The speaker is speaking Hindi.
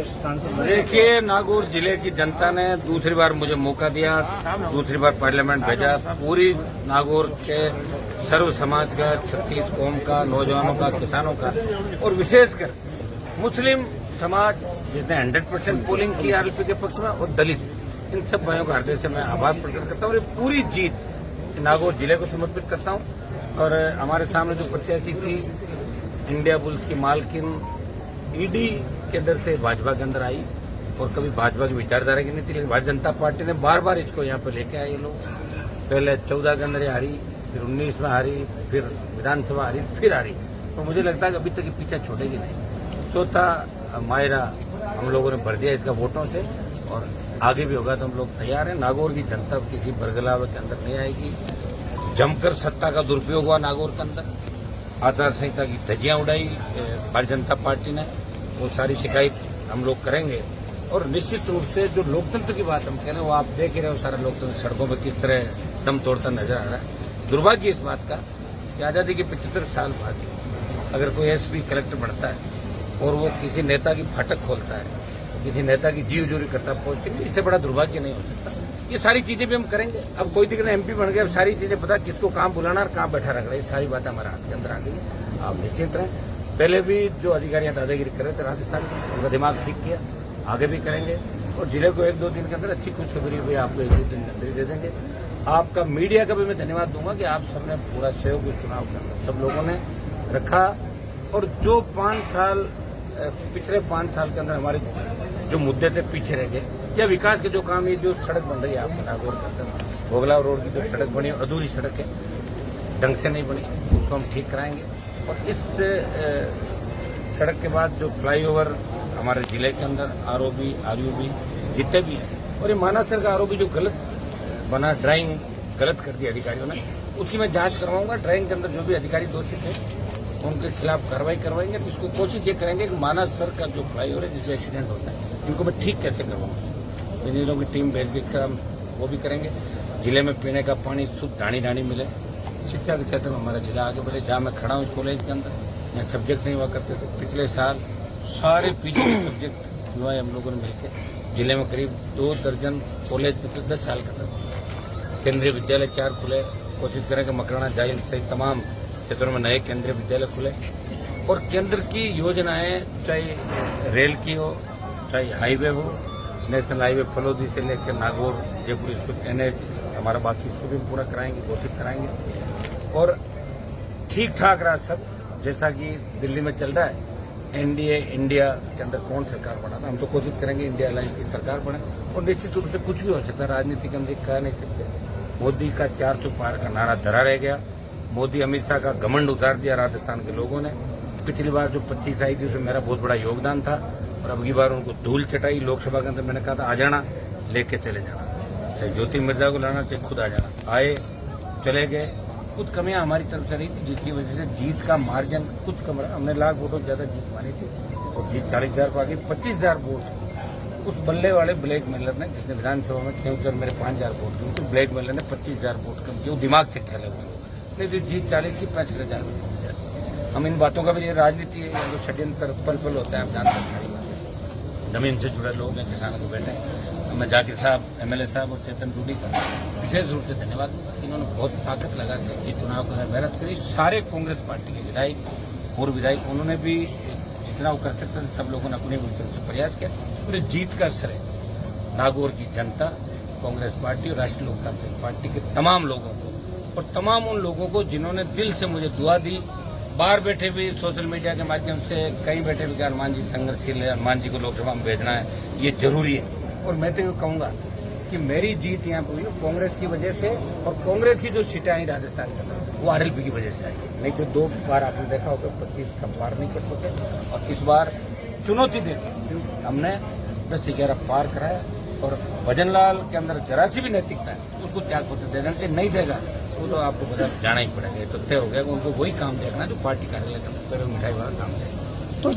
देखिए, नागौर जिले की जनता ने दूसरी बार मुझे मौका दिया, दूसरी बार पार्लियामेंट भेजा। पूरी नागौर के सर्व समाज का, 36 कौम का, नौजवानों का, किसानों का और विशेषकर मुस्लिम समाज जिसने 100% पोलिंग की आरएलपी के पक्ष में और दलित, इन सब भाइयों का हृदय से मैं आभार प्रकट करता हूँ। और ये पूरी जीत नागौर जिले को समर्पित करता हूँ। और हमारे सामने जो प्रत्याशी थी इंडिया बुल्स की मालकिन, ईडी के दर से भाजपा के अंदर आई और कभी भाजपा की विचारधारा की नहीं थी, लेकिन भारतीय जनता पार्टी ने बार बार इसको यहाँ पर लेके आए। ये लोग पहले 14 के अंदर हारी, फिर 19 में हारी, फिर विधानसभा हारी, फिर हारी। तो मुझे लगता है कि अभी तक ये पीछा छोड़ेगी नहीं। चौथा मायरा हम लोगों ने भर दिया इसका वोटों से और आगे भी होगा तो हम लोग तैयार हैं। नागौर की जनता किसी बरगलाव के अंदर नहीं आएगी। जमकर सत्ता का दुरुपयोग हुआ नागौर के अंदर, आचार संहिता की धज्जियां उड़ाई भारतीय जनता पार्टी ने, वो सारी शिकायत हम लोग करेंगे। और निश्चित रूप से जो लोकतंत्र की बात हम कह रहे हैं वो आप देख ही रहे हो, सारा लोकतंत्र सड़कों पर किस तरह दम तोड़ता नजर आ रहा है। दुर्भाग्य इस बात का कि आजादी के 75 साल बाद अगर कोई एसपी कलेक्टर बनता है और वो किसी नेता की फाटक खोलता है, किसी नेता की जी उजूरी करता है पहुंचती है, इससे बड़ा दुर्भाग्य नहीं हो सकता। ये सारी चीजें भी हम करेंगे। अब कोई दिक्कत एमपी बन गया, अब सारी चीजें पता किसको कहाँ बुलाना और कहाँ बैठा रख रहा है, ये सारी बातें हमारे हाथ के अंदर आ गई। आप निश्चिंत रहें। पहले भी जो अधिकारी दादागिरी कर रहे थे राजस्थान में, उनका दिमाग ठीक किया, आगे भी करेंगे। और जिले को 1-2 दिन के अंदर अच्छी खुशखबरी भी आपको 1-2 दिन के अंदर दे देंगे। आपका मीडिया का भी मैं धन्यवाद दूंगा कि आप सबने पूरा सहयोग इस चुनाव के अंदर सब लोगों ने रखा। और जो 5 साल पिछले 5 साल के अंदर हमारे जो मुद्दे थे पीछे रह गए, या विकास के जो काम, ये जो सड़क बन रही है आपके नागौर के अंदर, भोगलाव रोड की जो सड़क बनी, अधूरी सड़क है, ढंग से नहीं बनी, उसको हम ठीक कराएंगे। और इस सड़क के बाद जो फ्लाईओवर हमारे जिले के अंदर आरओबी, आरयूबी जितने भी हैं, और ये मानासर का आरओबी जो गलत बना, ड्राइंग गलत कर दी अधिकारियों ने, उसकी मैं जांच करवाऊंगा। ड्राइंग के अंदर जो भी अधिकारी दोषी थे उनके खिलाफ कार्रवाई करवाएंगे। तो इसको कोशिश ये करेंगे कि मानासर का जो फ्लाईओवर है जिसमें एक्सीडेंट होता है, इनको मैं ठीक कैसे करवाऊंगा। इंजीनियरों की टीम भेज के इसका वो भी करेंगे। जिले में पीने का पानी शुद्ध ढाणी मिले। शिक्षा के क्षेत्र में हमारा जिला आगे बढ़े। जहाँ मैं खड़ा हूँ इस कॉलेज के अंदर, यहाँ सब्जेक्ट नहीं हुआ करते थे। पिछले साल सारे पीजी के सब्जेक्ट हुआ है हम लोगों ने मिलकर। जिले में करीब 2 दर्जन कॉलेज पिछले 10 साल के अंदर। केंद्रीय विद्यालय 4 खुले। कोशिश करें कि मकराना, जाहिल सहित तमाम क्षेत्रों में नए केंद्रीय विद्यालय खुले। और केंद्र की योजनाएं, चाहे रेल की हो, चाहे हाईवे हो, नेशनल हाईवे फलोदी से लेकर नागौर जयपुर, इसको NH हमारा बाकी, इसको भी पूरा कराएंगे, घोषित कराएंगे। और ठीक ठाक रहा सब, जैसा कि दिल्ली में चल रहा है। एनडीए इंडिया के अंदर कौन सरकार बना था, हम तो कोशिश करेंगे इंडिया अलायंस की सरकार बने। और निश्चित रूप से कुछ भी हो सकता है, राजनीति के अंदर कह नहीं सकते। मोदी का 400 पार का नारा धरा रह गया। मोदी अमित शाह का घमंड उतार दिया राजस्थान के लोगों ने। पिछली बार जो 25 आई थी उसमें मेरा बहुत बड़ा योगदान था, और अब की बार उनको धूल चटाई। लोकसभा के अंदर मैंने कहा था आ जाना, लेके चले जाना, चाहे ज्योति मिर्जा को लाना, चाहे खुद आ जाना। आए, चले गए। कुछ कमियां हमारी तरफ से रही थी, जिसकी वजह से जीत का मार्जिन कुछ कम रहा। हमने लाख वोटों से ज्यादा जीत मानी थी और जीत 40,000 पर आ गई। 25,000 वोट उस बल्ले वाले ब्लैक मेलर ने, जिसने विधानसभा में खेल मेरे 5,000 वोट दिए, तो ब्लैक मेलर ने 25,000 वोट कम किए। वो दिमाग से खेले हुए, नहीं तो जीत 40 की 65,000 में पहुंच जाती। हम इन बातों का भी, ये राजनीति है, जो षड्यंत्र पल पल होता है, हम जानते हैं। सारी बातें जमीन से जुड़े लोग हैं, किसानों को बैठे हैं। मैं जाकिर साहब, MLA साहब और चेतन टूडी का विशेष रूप से धन्यवाद दूंगा। इन्होंने बहुत ताकत लगा के ये चुनाव को मेहनत करी। सारे कांग्रेस पार्टी के विधायक, पूर्व विधायक, उन्होंने भी जितना वो कर सकते थे, सब लोगों ने अपनी तरफ से प्रयास किया। और जीत का श्रेय नागौर की जनता, कांग्रेस पार्टी और राष्ट्रीय लोकतांत्रिक पार्टी के तमाम लोगों को, और तमाम उन लोगों को जिन्होंने दिल से मुझे दुआ दी। बाहर बैठे भी सोशल मीडिया के माध्यम से, कहीं बैठे भी कि हनुमान जी संघर्षशील है, हनुमान जी को लोकसभा में भेजना है, ये जरूरी है। और मैं तो ये कहूंगा कि मेरी जीत यहाँ पर हुई कांग्रेस की वजह से, और कांग्रेस की जो सीटें आई राजस्थान के अंदर वो RLP की वजह से आई है। नहीं तो 2 बार आपने देखा होगा 25 का पार नहीं कर सके, और इस बार चुनौती देके हमने 10-11 पार कराया। और भजनलाल के अंदर जरा सी भी नैतिकता है, उसको त्याग पत्र दे देना, नहीं देगा तो आपको बता जाना ही पड़ेगा। तो तय हो गया कि उनको वही काम देखना जो पार्टी कार्यालय के अंदर मिठाई वाला काम देगा। तो